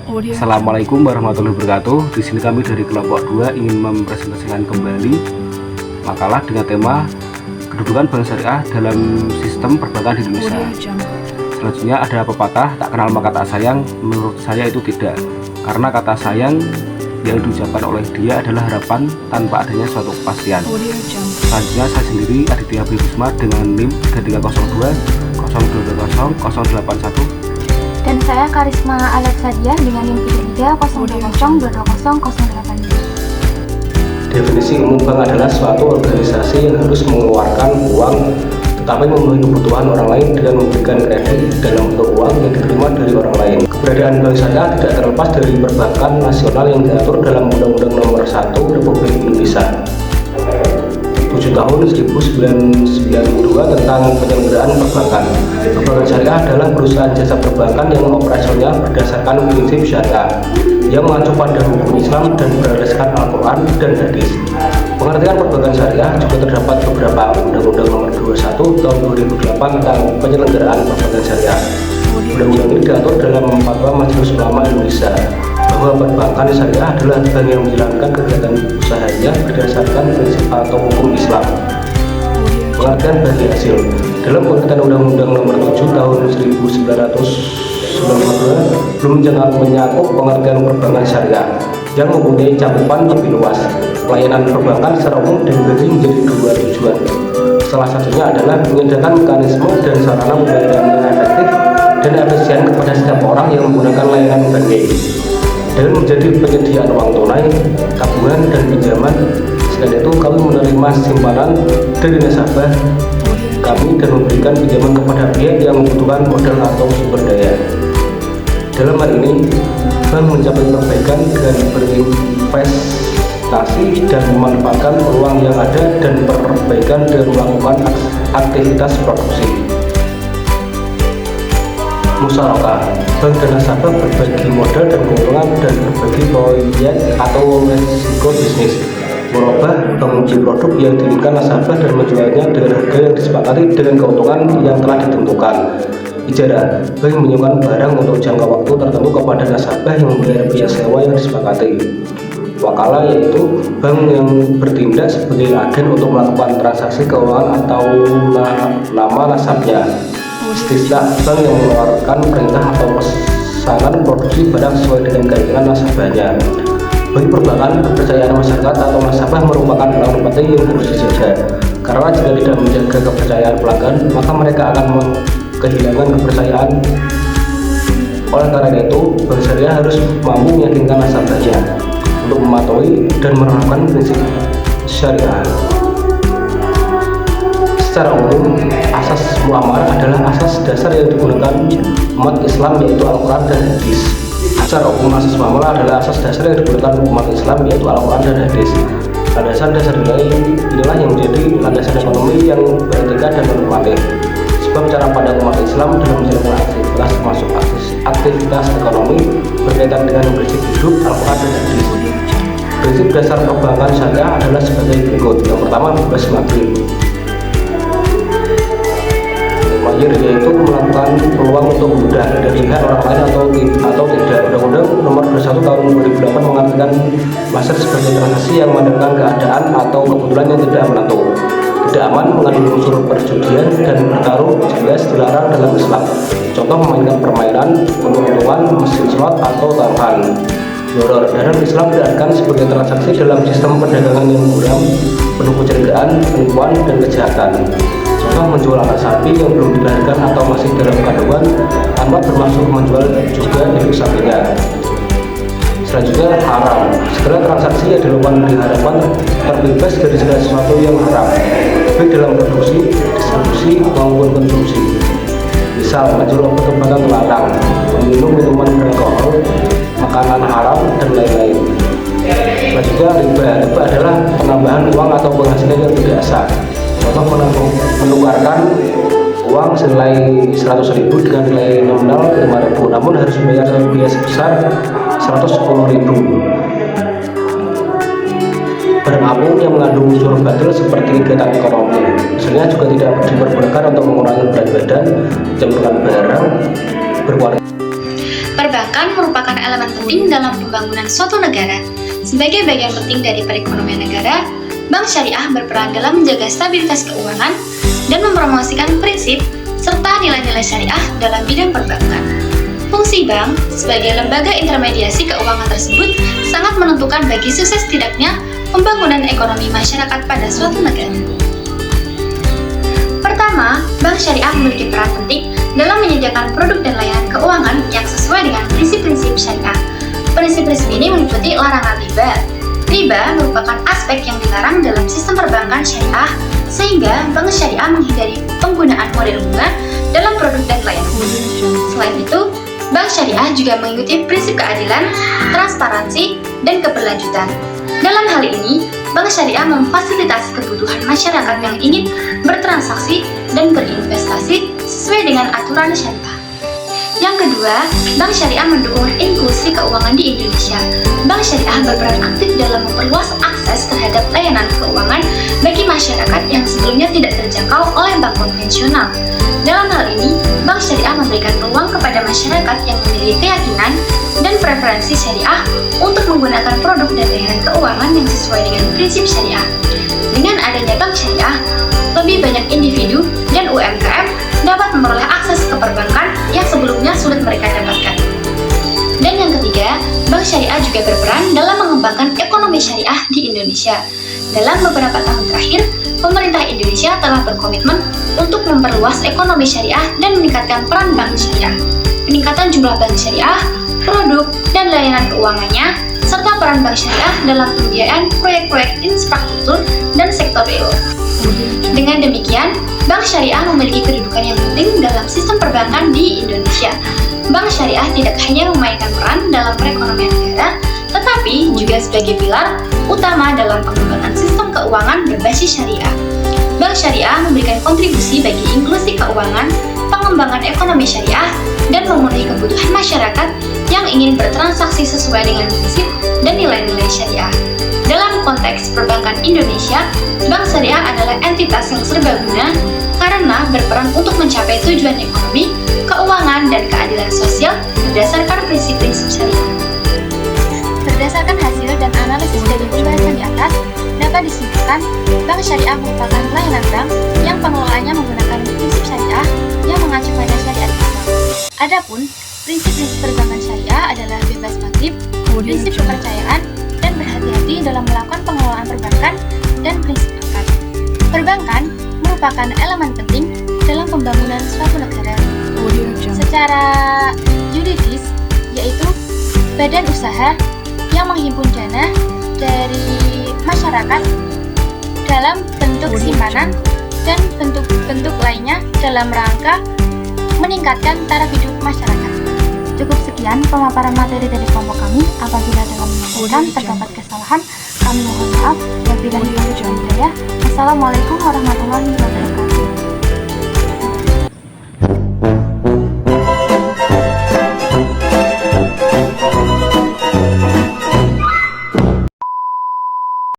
Assalamualaikum warahmaullahi wabarakatuh. Di sini kami dari kelompok 2 ingin mempresentasikan kembali makalah dengan tema kedudukan bank syariah dalam sistem perbankan di Indonesia. Selanjutnya ada pepatah, tak kenal maka tak sayang. Menurut saya itu tidak, karena kata sayang yang diucapkan oleh dia adalah harapan tanpa adanya suatu kepastian. Selanjutnya saya sendiri Aditya Brisma dengan NIM 3302 0220 081. Dan saya Karisma Alexadia dengan NIM 330220 Definisi umum bank adalah suatu organisasi yang harus mengeluarkan uang tetapi memenuhi kebutuhan orang lain dengan memberikan kredit dalam bentuk uang yang diterima dari orang lain. Keberadaan bank syariah tidak terlepas dari perbankan nasional yang diatur dalam Undang-Undang Nomor 1 Republik Indonesia 7 tahun 1992 tentang penyelenggaraan perbankan. Perbankan syariah adalah perusahaan jasa perbankan yang operasionalnya berdasarkan prinsip syariah yang mengacu pada hukum Islam dan berdasarkan Al-Quran dan Hadis. Pengertian perbankan syariah juga terdapat beberapa Undang-Undang Nomor 21 Tahun 2008 tentang penyelenggaraan perbankan syariah. Undang-undang ini diatur dalam Fatwa Majelis Ulama Indonesia bahwa perbankan syariah adalah bank yang menjalankan kegiatan usahanya berdasarkan prinsip atau hukum Islam. Pengertian bagi hasil dalam pengertian Undang-Undang Nomor 7 Tahun 1992 belum mencakup pengertian perbankan syariah yang mempunyai cakupan lebih luas. Pelayanan perbankan secara umum dibagi menjadi dua tujuan. Salah satunya adalah menyediakan mekanisme dan sarana pembayaran yang efektif dan efisien kepada setiap orang yang menggunakan layanan banking, dan menjadi penyediaan uang tunai, tabungan, dan pinjaman. Selain itu, kami menerima simpanan dari nasabah kami dan memberikan pinjaman kepada pihak yang membutuhkan modal atau sumber daya. Dalam hal ini, bank mencapai perbaikan dengan berinvestasi dan memanfaatkan peluang yang ada dan perbaikan dengan melakukan aktivitas produksi. Musyarakah, bank dan nasabah berbagi modal dan keuntungan dan berbagi proyek atau resiko bisnis. Merubah bank menjual produk yang diinginkan nasabah dan menjualnya dengan harga yang disepakati dengan keuntungan yang telah ditentukan. Ijarah, bank menyewakan barang untuk jangka waktu tertentu kepada nasabah yang membayar biaya sewa yang disepakati. Wakalah, yaitu bank yang bertindak sebagai agen untuk melakukan transaksi keuangan atau nama nasabahnya. Istisna, bank yang mengeluarkan perintah atau pesanan produksi barang sesuai dengan keinginan nasabahnya. Bagi perbankan, kepercayaan masyarakat atau nasabah merupakan barang penting yang harus dijaga, karena jika tidak menjaga kepercayaan pelanggan, maka mereka akan kehilangan kepercayaan. Oleh karena itu, bank syariah harus mampu meyakinkan nasabahnya untuk mematuhi dan menerapkan prinsip syariah. Secara umum, asas muamalah adalah asas dasar yang digunakan umat Islam, yaitu Al-Quran dan Hadis. Secara umum, asas muamalah adalah asas dasar yang digunakan umat Islam, yaitu Al-Quran dan Hadis. Landasan dasar nilai inilah yang menjadi landasan ekonomi yang beretika dan normatif. Sebab cara pandang umat Islam dalam menjalankan aktivitas termasuk aktivitas ekonomi berkaitan dengan prinsip hidup Al-Quran dan Hadis. Prinsip dasar perbankan syariah adalah sebagai berikut. Yang pertama, bebas maghrib, yaitu melakukan peluang untuk mudah dari pihak orang lain atau tidak. Undang-Undang Nomor 21 Tahun 2008 mengartikan pasar sebagai transaksi yang mengandalkan keadaan atau kebetulan yang tidak menentu, tidak aman, mengandung unsur perjudian dan bertaruh, jelas dilarang dalam Islam. Contoh, memainkan permainan, penghitungan, mesin slot atau taruhan. Doror, dalam Islam diartikan sebagai transaksi dalam sistem perdagangan yang buram, penuh kecurigaan, penipuan, dan kejahatan. Contoh, menjual anak sapi yang belum dilahirkan atau masih dalam kandungan tanpa bermaksud menjual juga induk sapinya. Selanjutnya, haram, segala transaksi yang dilakukan diharapkan terbebas dari segala sesuatu yang haram, baik dalam produksi, distribusi, maupun konsumsi. Misal, menjual obat-obatan terlarang, meminum minuman beralkohol, makanan haram, dan lain-lain. Selanjutnya, riba adalah penambahan uang atau penghasilan yang tidak sah. Contoh, menukarkan uang senilai 100.000 dengan nilai nominal 5.000, namun harus membayar biaya sebesar 110.000. Barang apapun yang mengandung unsur batil seperti kegiatan ekonomi, misalnya juga tidak diperbolehkan untuk mengurangi berat badan, mencampurkan barang berkualitas. Perbankan perbankan merupakan elemen penting dalam pembangunan suatu negara. Sebagai bagian penting dari perekonomian negara, bank syariah berperan dalam menjaga stabilitas keuangan dan mempromosikan prinsip serta nilai-nilai syariah dalam bidang perbankan. Fungsi bank sebagai lembaga intermediasi keuangan tersebut sangat menentukan bagi sukses tidaknya pembangunan ekonomi masyarakat pada suatu negara. Pertama, bank syariah memiliki peran penting dalam menyediakan produk dan layanan keuangan yang sesuai dengan prinsip-prinsip syariah. Prinsip-prinsip ini meliputi larangan riba. Riba merupakan aspek yang dilarang dalam sistem perbankan syariah, sehingga bank syariah menghindari penggunaan model bunga dalam produk dan layanan. Selain itu, bank syariah juga mengikuti prinsip keadilan, transparansi, dan keberlanjutan. Dalam hal ini, bank syariah memfasilitasi kebutuhan masyarakat yang ingin bertransaksi dan berinvestasi sesuai dengan aturan syariah. Yang kedua, bank syariah mendukung inklusi keuangan di Indonesia. Bank syariah berperan aktif dalam memperluas akses terhadap layanan keuangan bagi masyarakat yang sebelumnya tidak terjangkau oleh bank konvensional. Dalam hal ini, bank syariah memberikan peluang kepada masyarakat yang memiliki keyakinan dan preferensi syariah untuk menggunakan produk dan layanan keuangan yang sesuai dengan prinsip syariah. Dengan adanya bank syariah, lebih banyak individu dan UMKM dapat memperoleh akses ke perbankan yang sebelumnya sulit mereka dapatkan. Dan yang ketiga, bank syariah juga berperan dalam mengembangkan ekonomi syariah di Indonesia. Dalam beberapa tahun terakhir, pemerintah Indonesia telah berkomitmen untuk memperluas ekonomi syariah dan meningkatkan peran bank syariah. Peningkatan jumlah bank syariah, produk, dan layanan keuangannya, serta peran bank syariah dalam pembiayaan proyek-proyek infrastruktur dan sektor real. Dengan demikian, bank syariah memiliki kedudukan yang penting dalam sistem perbankan di Indonesia. Bank syariah tidak hanya memainkan peran dalam perekonomian negara, tetapi juga sebagai pilar utama dalam pengembangan sistem keuangan berbasis syariah. Bank syariah memberikan kontribusi bagi inklusi keuangan, pengembangan ekonomi syariah, dan memenuhi kebutuhan masyarakat yang ingin bertransaksi sesuai dengan prinsip dan nilai-nilai syariah. Dalam konteks perbankan Indonesia, bank syariah adalah entitas yang serbaguna karena berperan untuk mencapai tujuan ekonomi, keuangan, dan keadilan sosial berdasarkan prinsip-prinsip syariah. Berdasarkan hasil dan analisis dari pembahasan di atas, dapat disimpulkan bank syariah merupakan layanan bank yang pengelolaannya menggunakan prinsip syariah yang mengacu pada syariat Islam. Adapun prinsip-prinsip perbankan syariah adalah bebas maghrib, prinsip kepercayaan, dan berhati-hati dalam melakukan pengelolaan perbankan dan prinsip akad. Perbankan merupakan elemen penting dalam pembangunan suatu negara. Secara yuridis, yaitu badan usaha yang menghimpun dana dari masyarakat dalam bentuk simpanan dan bentuk-bentuk lainnya dalam rangka meningkatkan taraf hidup masyarakat. Cukup sekian pemaparan materi dari kelompok kami. Apabila dalam menyampaikan terdapat kesalahan, kami mohon maaf. Wabillahi taufiq wal hidayah. Wassalamualaikum warahmatullahi wabarakatuh.